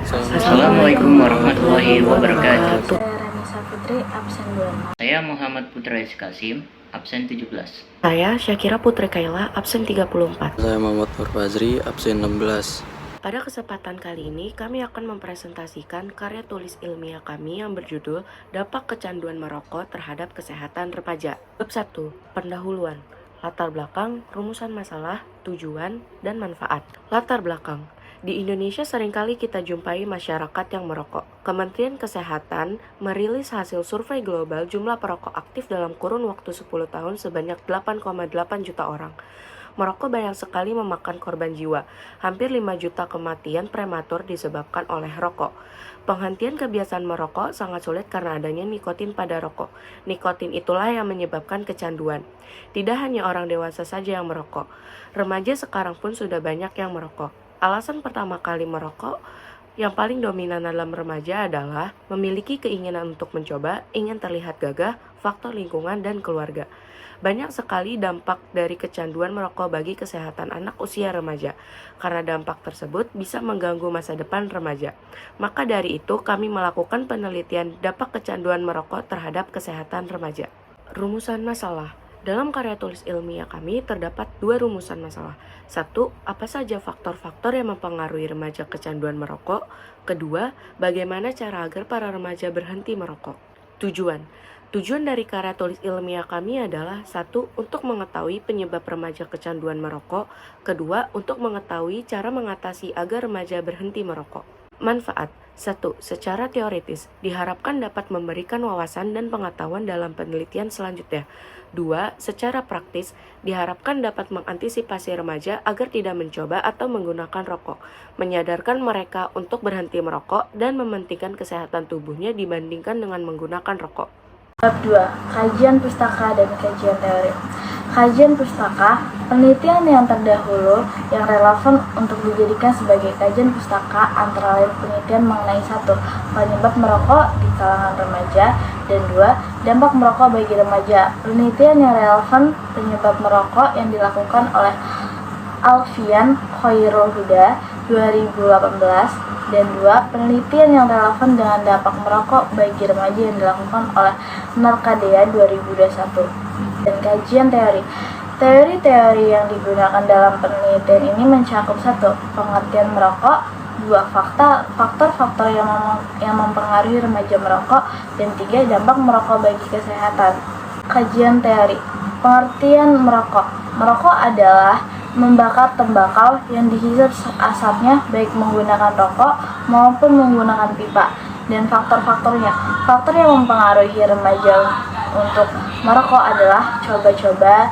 Assalamualaikum warahmatullahi wabarakatuh. Saya Ranisa Putri, absen 2. Saya Muhammad Putra Kasim, absen 17. Saya Syakira Putri Kaila, absen 34. Saya Muhammad Nur Fazri, absen 16. Pada kesempatan kali ini, kami akan mempresentasikan karya tulis ilmiah kami yang berjudul Dampak Kecanduan Merokok Terhadap Kesehatan Remaja. Bab 1. Pendahuluan. Latar belakang, rumusan masalah, tujuan, dan manfaat. Latar belakang. Di Indonesia seringkali kita jumpai masyarakat yang merokok. Kementerian Kesehatan merilis hasil survei global jumlah perokok aktif dalam kurun waktu 10 tahun sebanyak 8,8 juta orang. Merokok banyak sekali memakan korban jiwa. Hampir 5 juta kematian prematur disebabkan oleh rokok. Penghentian kebiasaan merokok sangat sulit karena adanya nikotin pada rokok. Nikotin itulah yang menyebabkan kecanduan. Tidak hanya orang dewasa saja yang merokok. Remaja sekarang pun sudah banyak yang merokok. Alasan pertama kali merokok yang paling dominan dalam remaja adalah memiliki keinginan untuk mencoba, ingin terlihat gagah, faktor lingkungan, dan keluarga. Banyak sekali dampak dari kecanduan merokok bagi kesehatan anak usia remaja, karena dampak tersebut bisa mengganggu masa depan remaja. Maka dari itu, kami melakukan penelitian dampak kecanduan merokok terhadap kesehatan remaja. Rumusan masalah. Dalam karya tulis ilmiah kami terdapat 2 rumusan masalah. 1. Apa saja faktor-faktor yang mempengaruhi remaja kecanduan merokok? Kedua, bagaimana cara agar para remaja berhenti merokok? Tujuan dari karya tulis ilmiah kami adalah 1. Untuk mengetahui penyebab remaja kecanduan merokok. Kedua, untuk mengetahui cara mengatasi agar remaja berhenti merokok. Manfaat. 1. Secara teoritis, diharapkan dapat memberikan wawasan dan pengetahuan dalam penelitian selanjutnya. 2. Secara praktis, diharapkan dapat mengantisipasi remaja agar tidak mencoba atau menggunakan rokok, menyadarkan mereka untuk berhenti merokok, dan mementingkan kesehatan tubuhnya dibandingkan dengan menggunakan rokok. Bab 2. Kajian pustaka dan kajian teori. Kajian pustaka, penelitian yang terdahulu yang relevan untuk dijadikan sebagai kajian pustaka antara lain penelitian mengenai 1. Penyebab merokok di kalangan remaja, dan 2. Dampak merokok bagi remaja. Penelitian yang relevan penyebab merokok yang dilakukan oleh Alfian Khairul Huda 2018, dan 2. Penelitian yang relevan dengan dampak merokok bagi remaja yang dilakukan oleh Narkadea 2021. Dan kajian teori. Teori-teori yang digunakan dalam penelitian ini mencakup 1. Pengertian merokok, 2. Faktor-faktor yang mempengaruhi remaja merokok, dan 3. Dampak merokok bagi kesehatan. Kajian teori. Pengertian merokok. Merokok adalah membakar tembakau yang dihisap asapnya baik menggunakan rokok maupun menggunakan pipa. Dan faktor-faktornya. Faktor yang mempengaruhi remaja untuk merokok adalah coba-coba.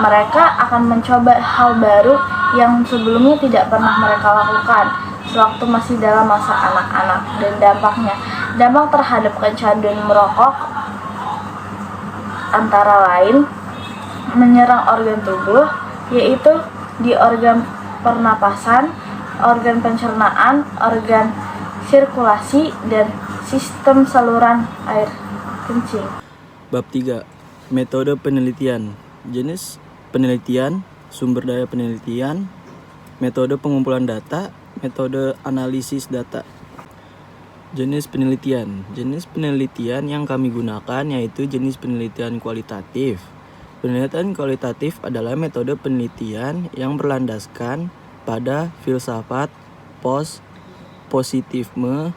Mereka akan mencoba hal baru yang sebelumnya tidak pernah mereka lakukan sewaktu masih dalam masa anak-anak. Dan dampaknya, dampak terhadap kecanduan merokok antara lain menyerang organ tubuh, yaitu di organ pernapasan, organ pencernaan, organ sirkulasi, dan sistem saluran air kencing. Bab 3. Metode penelitian. Jenis penelitian, sumber daya penelitian, metode pengumpulan data, metode analisis data. Jenis penelitian. Jenis penelitian yang kami gunakan yaitu jenis penelitian kualitatif. Penelitian kualitatif adalah metode penelitian yang berlandaskan pada filsafat positifme,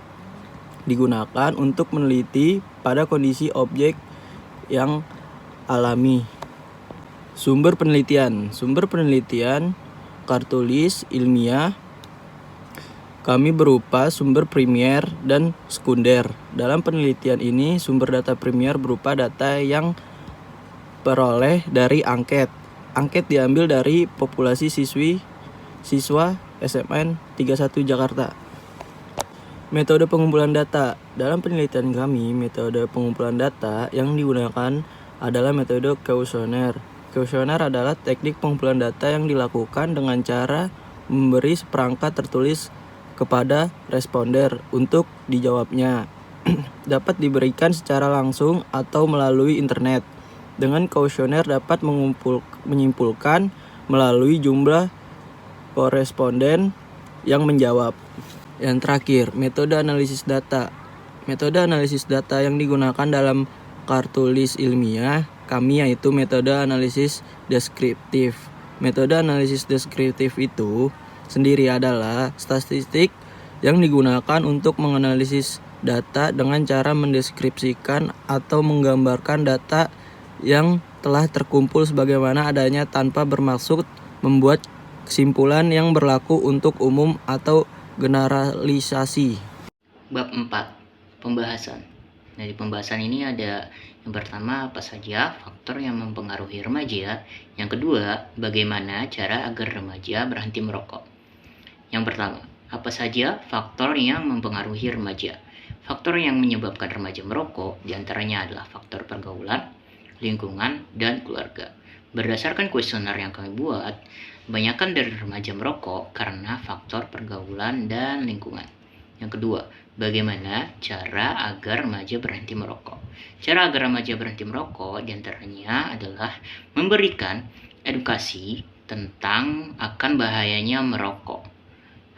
digunakan untuk meneliti pada kondisi objek yang alami. Sumber penelitian. Kartulis ilmiah kami berupa sumber primer dan sekunder. Dalam penelitian ini, sumber data primer berupa data yang peroleh dari angket. Angket diambil dari populasi siswa SMN 31 Jakarta. Metode pengumpulan data. Dalam penelitian kami, metode pengumpulan data yang digunakan adalah metode kuesioner. Kuesioner adalah teknik pengumpulan data yang dilakukan dengan cara memberi seperangkat tertulis kepada responder untuk dijawabnya. Dapat diberikan secara langsung atau melalui internet. Dengan kuesioner dapat menyimpulkan melalui jumlah koresponden yang menjawab. Yang terakhir, metode analisis data. Metode analisis data yang digunakan dalam kartulis ilmiah kami yaitu metode analisis deskriptif. Metode analisis deskriptif itu sendiri adalah statistik yang digunakan untuk menganalisis data dengan cara mendeskripsikan atau menggambarkan data yang telah terkumpul sebagaimana adanya tanpa bermaksud membuat kesimpulan yang berlaku untuk umum atau generalisasi. Bab 4. Pembahasan. Dari pembahasan ini ada yang pertama, apa saja faktor yang mempengaruhi remaja. Yang kedua, bagaimana cara agar remaja berhenti merokok. Yang pertama, apa saja faktor yang mempengaruhi remaja. Faktor yang menyebabkan remaja merokok diantaranya adalah faktor pergaulan, lingkungan, dan keluarga. Berdasarkan kuesioner yang kami buat, kebanyakan dari remaja merokok karena faktor pergaulan dan lingkungan. Yang kedua, bagaimana cara agar remaja berhenti merokok? Cara agar remaja berhenti merokok diantaranya adalah memberikan edukasi tentang akan bahayanya merokok.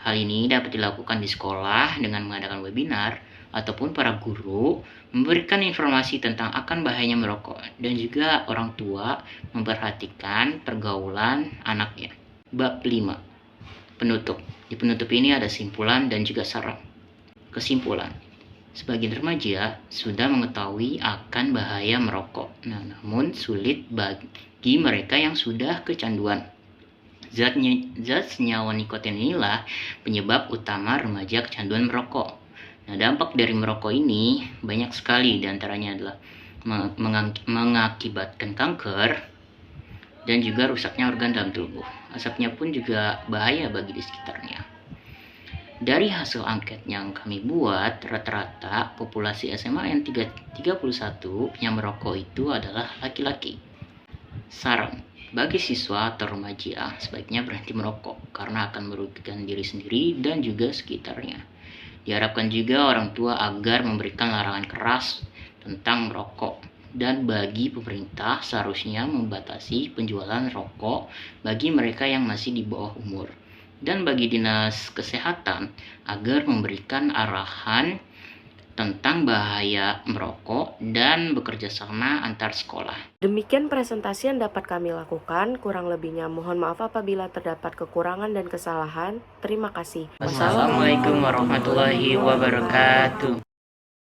Hal ini dapat dilakukan di sekolah dengan mengadakan webinar ataupun para guru memberikan informasi tentang akan bahayanya merokok dan juga orang tua memperhatikan pergaulan anaknya. Bab 5. Penutup. Di penutup ini ada simpulan dan juga saran. Kesimpulan. Sebagian remaja sudah mengetahui akan bahaya merokok. Namun sulit bagi mereka yang sudah kecanduan. Zat senyawa nikotin inilah penyebab utama remaja kecanduan merokok. Dampak dari merokok ini banyak sekali, diantaranya adalah mengakibatkan kanker dan juga rusaknya organ dalam tubuh. Asapnya pun juga bahaya bagi di sekitarnya. Dari hasil angket yang kami buat, rata-rata populasi SMA yang 31 yang merokok itu adalah laki-laki. Saran, bagi siswa atau remaja sebaiknya berhenti merokok karena akan merugikan diri sendiri dan juga sekitarnya. Diharapkan juga orang tua agar memberikan larangan keras tentang merokok. Dan bagi pemerintah seharusnya membatasi penjualan rokok bagi mereka yang masih di bawah umur. Dan bagi dinas kesehatan agar memberikan arahan tentang bahaya merokok dan bekerja sama antar sekolah. Demikian presentasi yang dapat kami lakukan. Kurang lebihnya mohon maaf apabila terdapat kekurangan dan kesalahan. Terima kasih. Wassalamualaikum warahmatullahi wabarakatuh.